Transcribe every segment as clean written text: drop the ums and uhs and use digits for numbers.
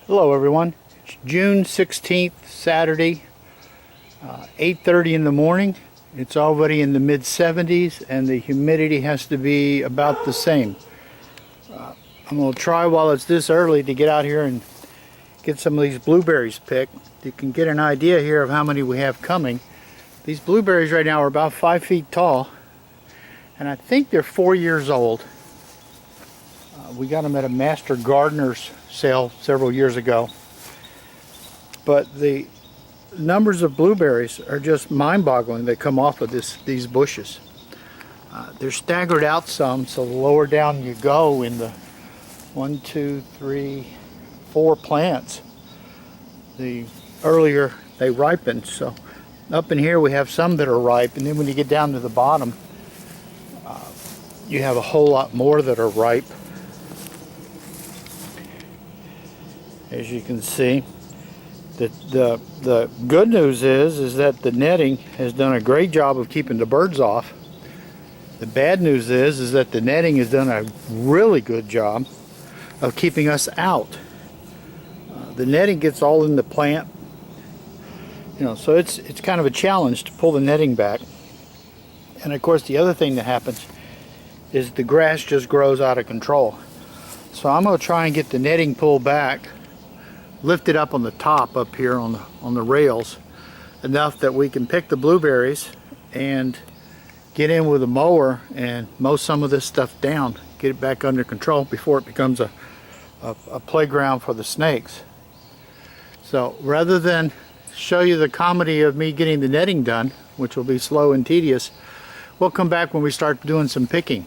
Hello everyone, it's June 16th, Saturday, 8:30 in the morning. It's already in the mid 70s and the humidity has to be about the same. I'm going to try while it's this early to get out here and get some of these blueberries picked. You can get an idea here of how many we have coming. These blueberries right now are about 5 feet tall and I think they're 4 years old. We got them at a Master Gardener's sale several years ago. But the numbers of blueberries are just mind-boggling that come off of these bushes. They're staggered out some, so the lower down you go in the 1, 2, 3, 4 plants, the earlier they ripen. So up in here we have some that are ripe, and then when you get down to the bottom, you have a whole lot more that are ripe. As you can see, the good news is that the netting has done a great job of keeping the birds off. The bad news is that the netting has done a really good job of keeping us out. The netting gets all in the plant, so it's kind of a challenge to pull the netting back. And of course, the other thing that happens is the grass just grows out of control. So I'm going to try and get the netting pulled back, lift it up on the top up here on the rails enough that we can pick the blueberries and get in with a mower and mow some of this stuff down, get it back under control before it becomes a playground for the snakes. So rather than show you the comedy of me getting the netting done, which will be slow and tedious, we'll come back when we start doing some picking.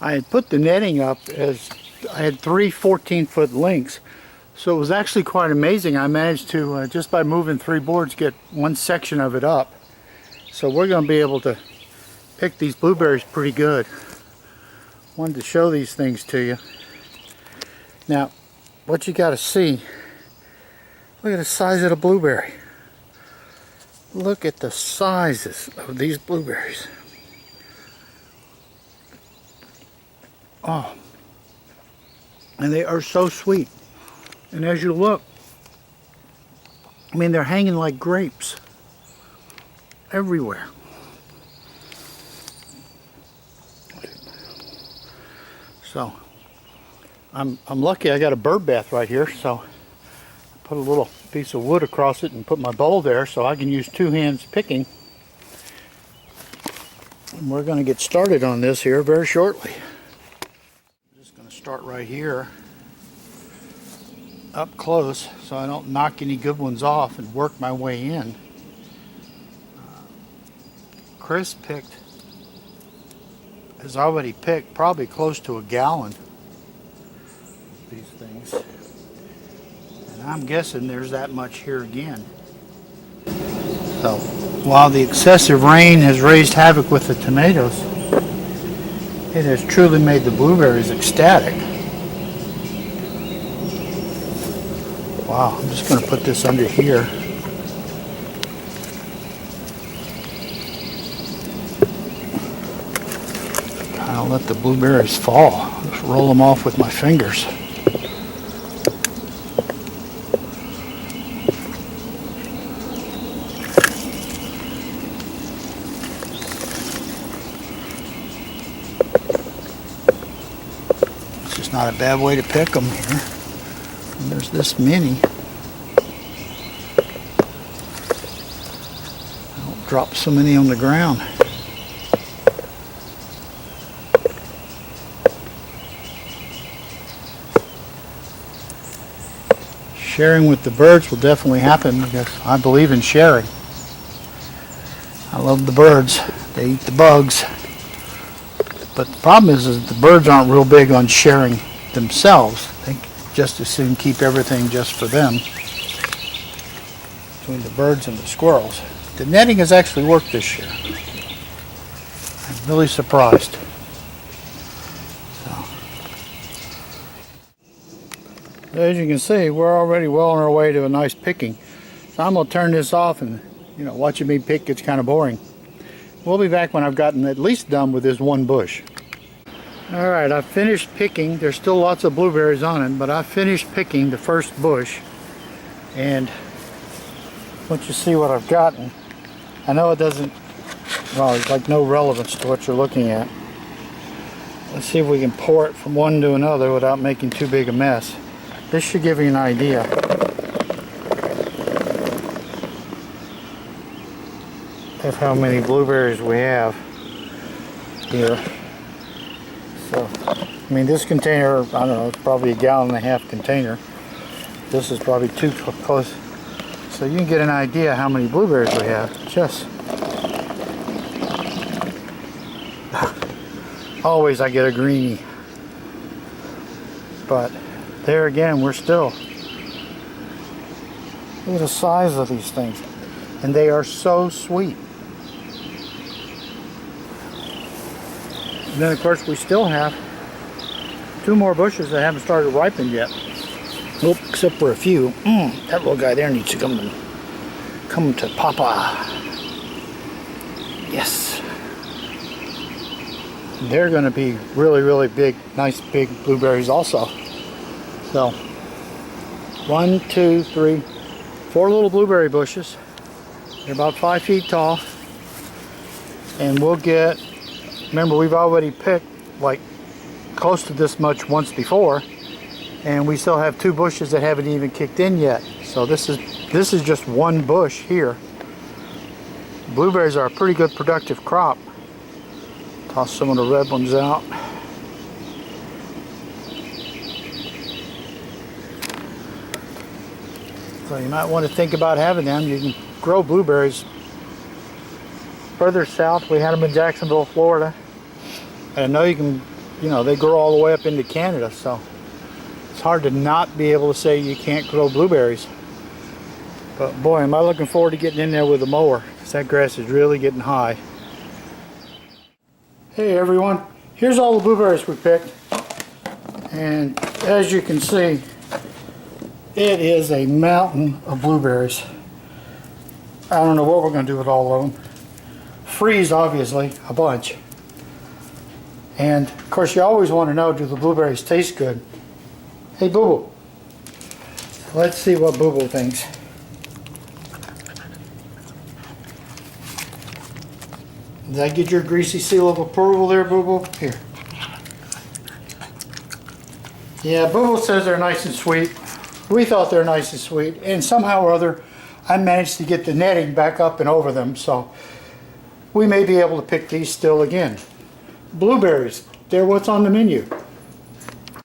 I had put the netting up as I had 3 14-foot links, so it was actually quite amazing. I managed to, just by moving 3 boards, get one section of it up. So we're going to be able to pick these blueberries pretty good. Wanted to show these things to you. Now, what you got to see, look at the size of the blueberry. Look at the sizes of these blueberries. Oh. And they are so sweet. And as you look, I mean, they're hanging like grapes everywhere. So I'm lucky I got a bird bath right here, so I put a little piece of wood across it and put my bowl there so I can use 2 hands picking. And we're going to get started on this here very shortly. Start right here up close so I don't knock any good ones off and work my way in. Chris has already picked probably close to 1 gallon of these things, and I'm guessing there's that much here again. So while the excessive rain has raised havoc with the tomatoes, it has truly made the blueberries ecstatic. Wow, I'm just going to put this under here. I'll let the blueberries fall. Just roll them off with my fingers. Not a bad way to pick them here. And there's this many. I don't drop so many on the ground. Sharing with the birds will definitely happen because I believe in sharing. I love the birds. They eat the bugs. But the problem is that the birds aren't real big on sharing themselves. They just as soon keep everything just for them. Between the birds and the squirrels. The netting has actually worked this year. I'm really surprised. So, as you can see, we're already well on our way to a nice picking. So I'm going to turn this off, and watching me pick gets kind of boring. We'll be back when I've gotten at least done with this one bush. Alright, I finished picking. There's still lots of blueberries on it, but I finished picking the first bush. And once you see what I've gotten, I know it doesn't, well, it's like no relevance to what you're looking at. Let's see if we can pour it from one to another without making too big a mess. This should give you an idea. Of how many blueberries we have here. So, I mean, this container, I don't know, it's probably a 1.5 gallon container. This is probably too close. So you can get an idea how many blueberries we have. Just always I get a greenie. But there again, we're still, look at the size of these things. And they are so sweet. And then of course we still have 2 more bushes that haven't started ripening yet. Nope, except for a few. That little guy there needs to come to Papa. Yes. They're going to be really, really big, nice big blueberries also. So, 1, 2, 3, 4 little blueberry bushes. They're about 5 feet tall. And we'll get, remember we've already picked like close to this much once before. And we still have 2 bushes that haven't even kicked in yet. So this is just 1 bush here. Blueberries are a pretty good productive crop. Toss some of the red ones out. So you might want to think about having them. You can grow blueberries further south. We had them in Jacksonville, Florida. And I know you can, you know, they grow all the way up into Canada, so it's hard to not be able to say you can't grow blueberries. But boy, am I looking forward to getting in there with a mower, because that grass is really getting high. Hey everyone, here's all the blueberries we picked. And as you can see, it is a mountain of blueberries. I don't know what we're going to do with all of them. Freeze, obviously, a bunch. And of course you always want to know, do the blueberries taste good? Hey Boo Boo. Let's see what Boo Boo thinks. Did I get your greasy seal of approval there, Boo Boo? Here. Yeah, Boo Boo says they're nice and sweet. We thought they're nice and sweet, and somehow or other I managed to get the netting back up and over them, so we may be able to pick these still again. Blueberries, they're what's on the menu.